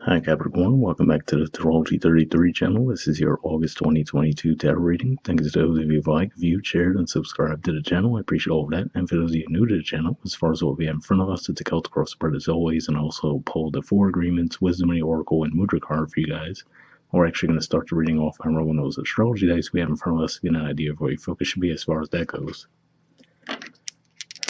Hi Capricorn, welcome back to the Astrology 33 channel. This is your August 2022 tarot reading. Thanks to those of you who've liked, viewed, shared, and subscribed to the channel. I appreciate all of that. And for those of you new to the channel, as far as what we have in front of us, it's a Celtic cross spread as always, and also pulled the 4 agreements, Wisdom of the Oracle, and Mudra card for you guys. We're actually going to start the reading off by rolling those astrology dice we have in front of us to get an idea of where your focus should be as far as that goes.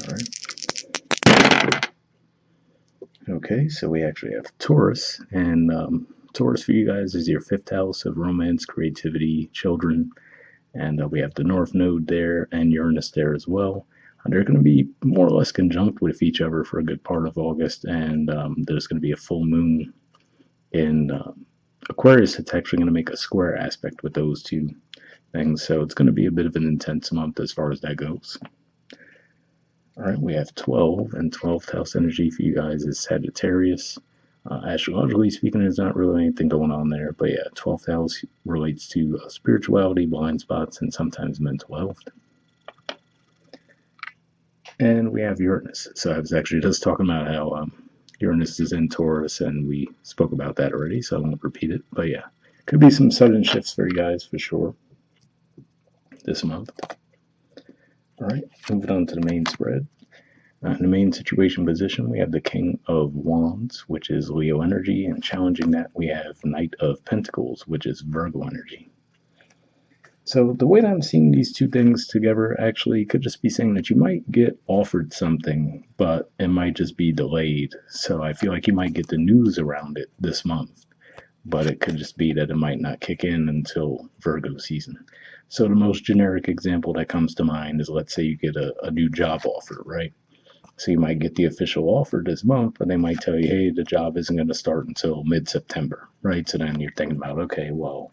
Alright. Okay, so we actually have Taurus, and Taurus for you guys is your 5th house of romance, creativity, children, and we have the North Node there and Uranus there as well. They're going to be more or less conjunct with each other for a good part of August, and there's going to be a full moon in Aquarius. It's actually going to make a square aspect with those two things, so it's going to be a bit of an intense month as far as that goes. Alright, we have 12, and 12th house energy for you guys is Sagittarius. Astrologically speaking, there's not really anything going on there, but yeah, 12th house relates to spirituality, blind spots, and sometimes mental health. And we have Uranus. So I was actually just talking about how Uranus is in Taurus, and we spoke about that already, so I won't repeat it. But yeah, could be some sudden shifts for you guys for sure this month. Alright, moving on to the main spread. In the main situation position, we have the King of Wands, which is Leo energy, and challenging that, we have Knight of Pentacles, which is Virgo energy. So the way that I'm seeing these two things together actually could just be saying that you might get offered something, but it might just be delayed. So I feel like you might get the news around it this month, but it could just be that it might not kick in until Virgo season. So the most generic example that comes to mind is, let's say you get a new job offer, right? So you might get the official offer this month, but they might tell you, hey, the job isn't going to start until mid-September, right? So then you're thinking about, okay, well,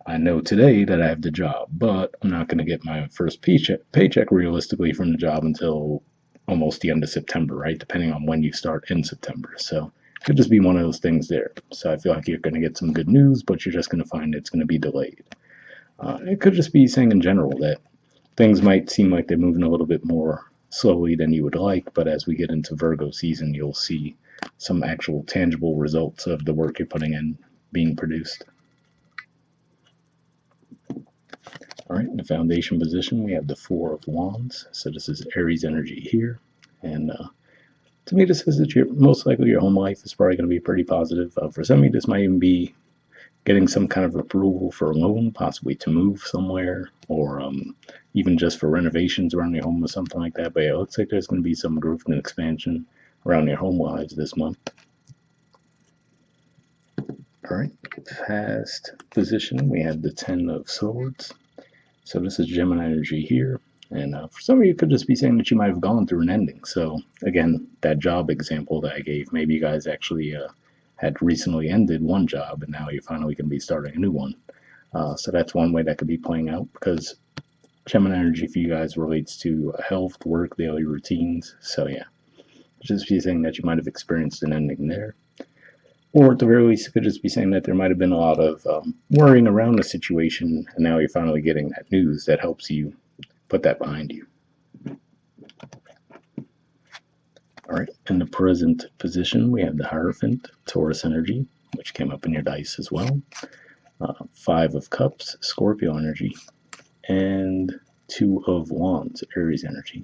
I know today that I have the job, but I'm not going to get my first paycheck realistically from the job until almost the end of September, right? Depending on when you start in September. So it could just be one of those things there. So I feel like you're going to get some good news, but you're just going to find it's going to be delayed. It could just be saying in general that things might seem like they're moving a little bit more slowly than you would like, but as we get into Virgo season, you'll see some actual tangible results of the work you're putting in being produced. Alright, in the foundation position, we have the 4 of Wands. So this is Aries energy here. And to me, this says that most likely your home life is probably going to be pretty positive. For some of you, this might even be getting some kind of approval for a loan, possibly to move somewhere, or even just for renovations around your home or something like that. But yeah, it looks like there's going to be some growth and expansion around your home lives this month. Alright, past position, we have the 10 of Swords. So this is Gemini energy here. And for some of you, it could just be saying that you might have gone through an ending. So again, that job example that I gave, maybe you guys actually had recently ended one job, and now you're finally going to be starting a new one. So that's one way that could be playing out, because Gemini energy for you guys relates to health, work, daily routines. So yeah, just be saying that you might have experienced an ending there. Or at the very least, it could just be saying that there might have been a lot of worrying around the situation, and now you're finally getting that news that helps you put that behind you. Alright, in the present position, we have the Hierophant, Taurus energy, which came up in your dice as well. 5 of Cups, Scorpio energy, and 2 of Wands, Aries energy.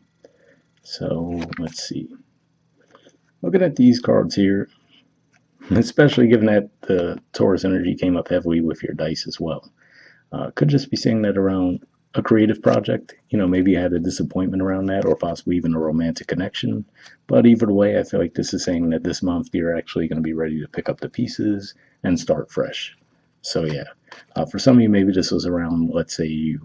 So, let's see. Looking at these cards here, especially given that the Taurus energy came up heavily with your dice as well, could just be saying that around a creative project, maybe you had a disappointment around that, or possibly even a romantic connection. But either way, I feel like this is saying that this month you're actually going to be ready to pick up the pieces and start fresh. So yeah, for some of you, maybe this was around, let's say you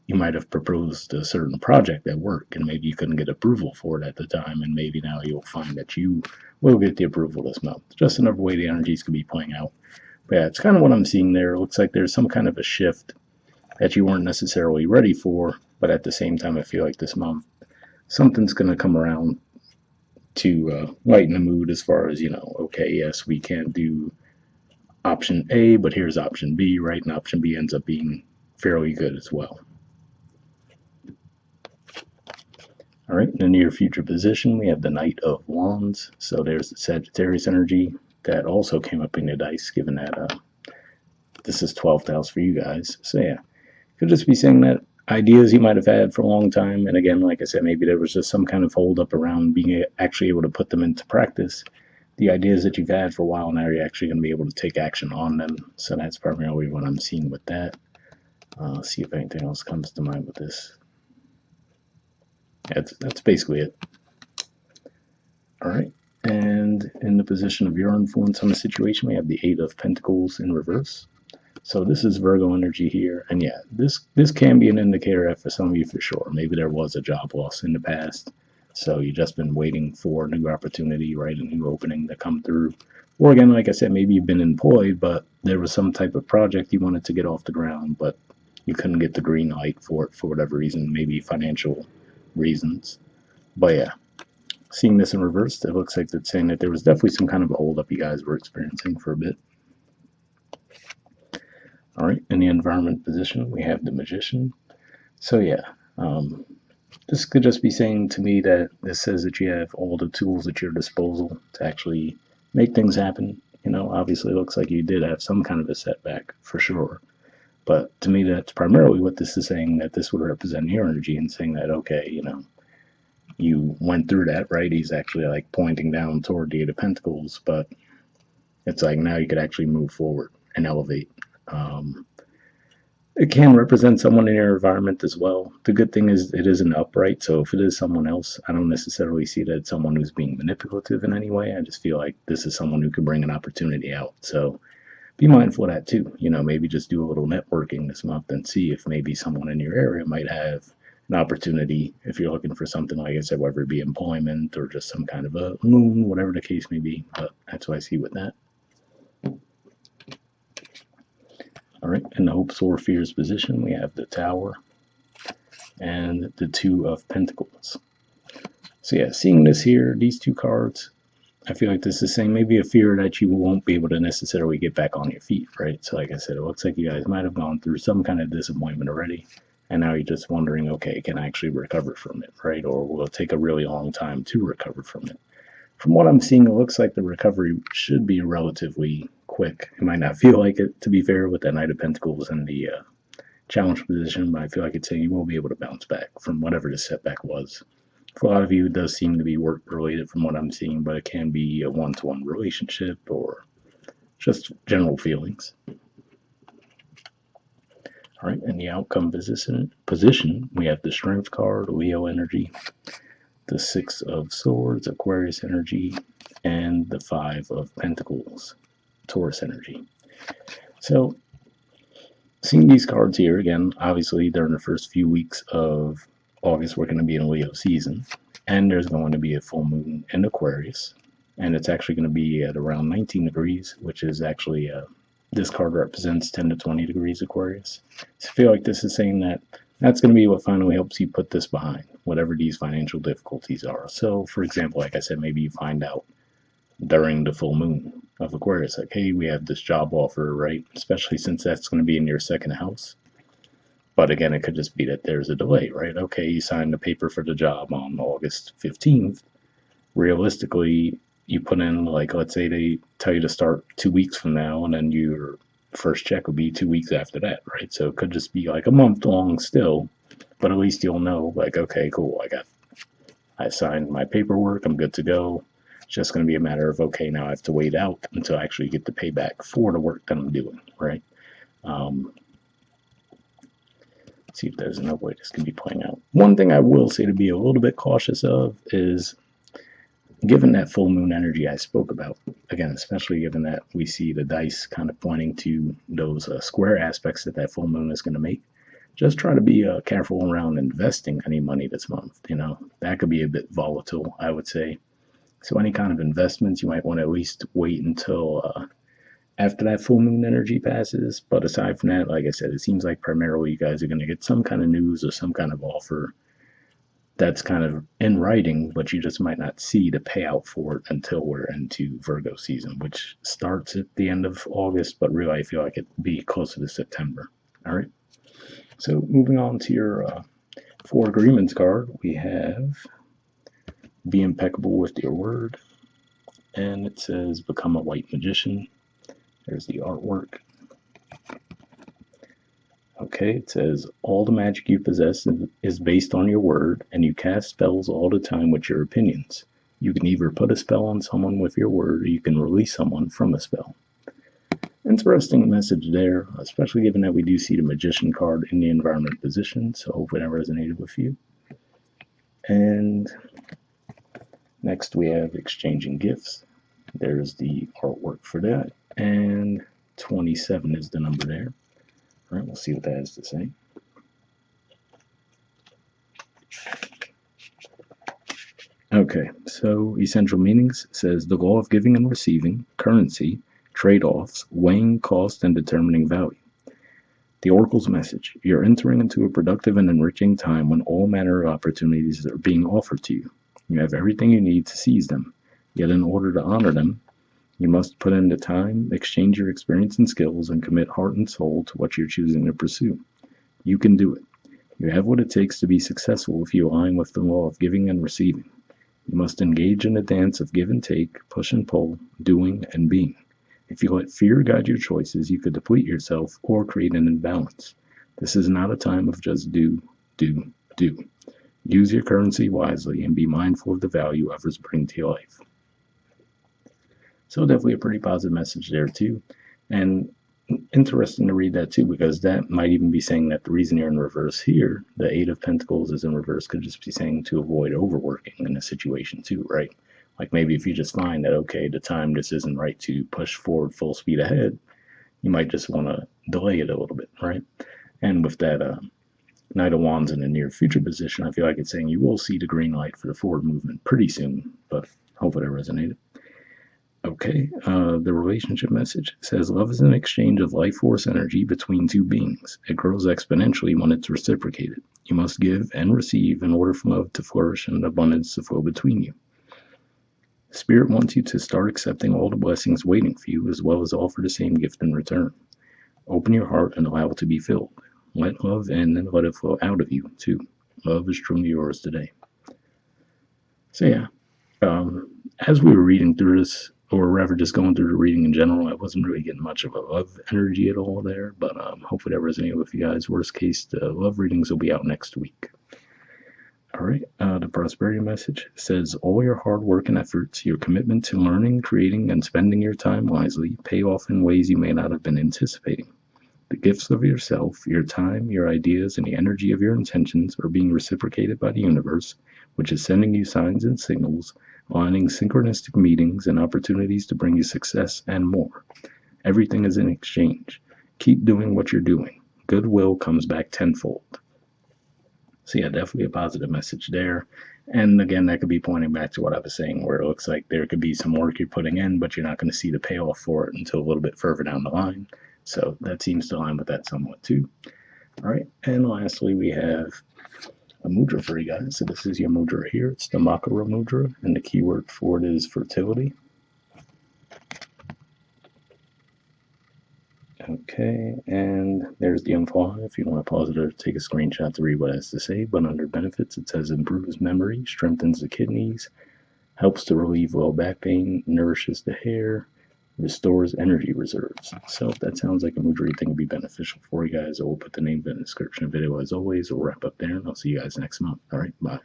might have proposed a certain project at work, and maybe you couldn't get approval for it at the time, and maybe now you'll find that you will get the approval this month. Just another way the energies could be playing out. But yeah, it's kind of what I'm seeing there. It looks like there's some kind of a shift that you weren't necessarily ready for, but at the same time, I feel like this month something's going to come around to lighten the mood as far as, okay, yes, we can't do option A, but here's option B, right? And option B ends up being fairly good as well. All right, in the near future position, we have the Knight of Wands. So there's the Sagittarius energy, that also came up in the dice, given that this is 12th house for you guys. So yeah, could just be saying that ideas you might have had for a long time, and again, like I said, maybe there was just some kind of hold up around being actually able to put them into practice. The ideas that you've had for a while, now you're actually going to be able to take action on them. So that's primarily what I'm seeing with that. See if anything else comes to mind with this. That's basically it. All right. And in the position of your influence on the situation, we have the Eight of Pentacles in reverse. So this is Virgo energy here. And yeah, this can be an indicator for some of you for sure. Maybe there was a job loss in the past. So you've just been waiting for a new opportunity, right? A new opening to come through. Or again, like I said, maybe you've been employed, but there was some type of project you wanted to get off the ground, but you couldn't get the green light for it for whatever reason, maybe financial reasons. But yeah, seeing this in reverse, it looks like it's saying that there was definitely some kind of a holdup you guys were experiencing for a bit. All right, in the environment position, we have the Magician. So yeah, this could just be saying to me that this says that you have all the tools at your disposal to actually make things happen. You know, obviously it looks like you did have some kind of a setback for sure. But to me, that's primarily what this is saying, that this would represent your energy and saying that, okay, you know, you went through that, right? He's actually like pointing down toward the Eight of Pentacles, but it's like now you could actually move forward and elevate. It can represent someone in your environment as well. The good thing is it isn't upright, so if it is someone else, I don't necessarily see that it's someone who's being manipulative in any way. I just feel like this is someone who could bring an opportunity out. So be mindful of that too. You know, maybe just do a little networking this month and see if maybe someone in your area might have an opportunity if you're looking for something, like I said, whether it be employment or just some kind of a loan, whatever the case may be. But that's what I see with that. All right, in the hopes or fears position, we have the Tower and the Two of Pentacles. So yeah, seeing this here, these two cards, I feel like this is saying maybe a fear that you won't be able to necessarily get back on your feet, right? So like I said, it looks like you guys might have gone through some kind of disappointment already, and now you're just wondering, okay, can I actually recover from it, right? Or will it take a really long time to recover from it? From what I'm seeing, it looks like the recovery should be relatively quick. It might not feel like it, to be fair, with that Knight of Pentacles and the challenge position, but I feel like it's saying you will be able to bounce back from whatever the setback was. For a lot of you, it does seem to be work related from what I'm seeing, but it can be a one-to-one relationship or just general feelings. All right, in the outcome position, we have the Strength card, Leo energy, the Six of Swords, Aquarius energy, and the Five of Pentacles, Taurus energy. So, seeing these cards here, again, obviously during the first few weeks of August, we're going to be in Leo season, and there's going to be a full moon in Aquarius, and it's actually going to be at around 19 degrees, which is actually, this card represents 10 to 20 degrees Aquarius. So I feel like this is saying that that's going to be what finally helps you put this behind, whatever these financial difficulties are. So, for example, like I said, maybe you find out during the full moon of Aquarius, like, hey, we have this job offer, right? Especially since that's going to be in your second house. But again, it could just be that there's a delay, right? Okay, you signed the paper for the job on August 15th. Realistically, you put in, like, let's say they tell you to start 2 weeks from now, and then your first check will be 2 weeks after that, right? So it could just be like a month long still, but at least you'll know, like, okay, cool, I signed my paperwork, I'm good to go. It's just going to be a matter of, okay, now I have to wait out until I actually get the payback for the work that I'm doing, right? See if there's another way this can be playing out. One thing I will say to be a little bit cautious of is, given that full moon energy I spoke about, again, especially given that we see the dice kind of pointing to those square aspects that full moon is going to make, just try to be careful around investing any money this month. You know, that could be a bit volatile, I would say. So any kind of investments, you might want to at least wait until after that full moon energy passes. But aside from that, like I said, it seems like primarily you guys are going to get some kind of news or some kind of offer that's kind of in writing, but you just might not see the payout for it until we're into Virgo season, which starts at the end of August, but really I feel like it'd be closer to September. All right. So moving on to your Four Agreements card, we have be impeccable with your word, and it says become a white magician. There's the artwork. Okay, it says all the magic you possess is based on your word, and you cast spells all the time with your opinions. You can either put a spell on someone with your word, or you can release someone from a spell. Interesting message there, especially given that we do see the magician card in the environment position, so hopefully that resonated with you. And next we have exchanging gifts. There's the artwork for that, and 27 is the number there. All right, we'll see what that has to say. Okay, so essential meanings says the law of giving and receiving, currency, trade-offs, weighing cost and determining value. The Oracle's message, you're entering into a productive and enriching time when all manner of opportunities are being offered to you. You have everything you need to seize them. Yet in order to honor them, you must put in the time, exchange your experience and skills, and commit heart and soul to what you're choosing to pursue. You can do it. You have what it takes to be successful if you align with the law of giving and receiving. You must engage in a dance of give and take, push and pull, doing and being. If you let fear guide your choices, you could deplete yourself or create an imbalance. This is not a time of just do, do, do. Use your currency wisely and be mindful of the value others bring to your life. So definitely a pretty positive message there too. And interesting to read that too, because that might even be saying that the reason you're in reverse here, the Eight of Pentacles is in reverse, could just be saying to avoid overworking in a situation too, right? Like maybe if you just find that, okay, the time just isn't right to push forward full speed ahead, you might just want to delay it a little bit, right? And with that Knight of Wands in the near future position, I feel like it's saying you will see the green light for the forward movement pretty soon, but hopefully that resonated. Okay, the relationship message says love is an exchange of life force energy between two beings. It grows exponentially when it's reciprocated. You must give and receive in order for love to flourish and abundance to flow between you. Spirit wants you to start accepting all the blessings waiting for you, as well as offer the same gift in return. Open your heart and allow it to be filled. Let love in and let it flow out of you, too. Love is truly yours today. So yeah, as we were reading through this, or rather just going through the reading in general, I wasn't really getting much of a love energy at all there, but hopefully that resonated with you guys. Worst case, the love readings will be out next week. All right, the prosperity message says all your hard work and efforts, your commitment to learning, creating, and spending your time wisely pay off in ways you may not have been anticipating. The gifts of yourself, your time, your ideas, and the energy of your intentions are being reciprocated by the universe, which is sending you signs and signals, aligning synchronistic meetings and opportunities to bring you success and more. Everything is in exchange. Keep doing what you're doing. Goodwill comes back tenfold. So yeah, definitely a positive message there. And again, that could be pointing back to what I was saying, where it looks like there could be some work you're putting in, but you're not going to see the payoff for it until a little bit further down the line. So that seems to align with that somewhat too. All right, and lastly, we have a mudra for you guys. So this is your mudra here. It's the Makara mudra, and the keyword for it is fertility. Okay, and there's the info. If you want to pause it or take a screenshot to read what it has to say, but under benefits, it says improves memory, strengthens the kidneys, helps to relieve low back pain, nourishes the hair, restores energy reserves. So if that sounds like a mudra you think would be beneficial for you guys, I will put the name in the description video as always. We'll wrap up there, and I'll see you guys next month. All right, bye.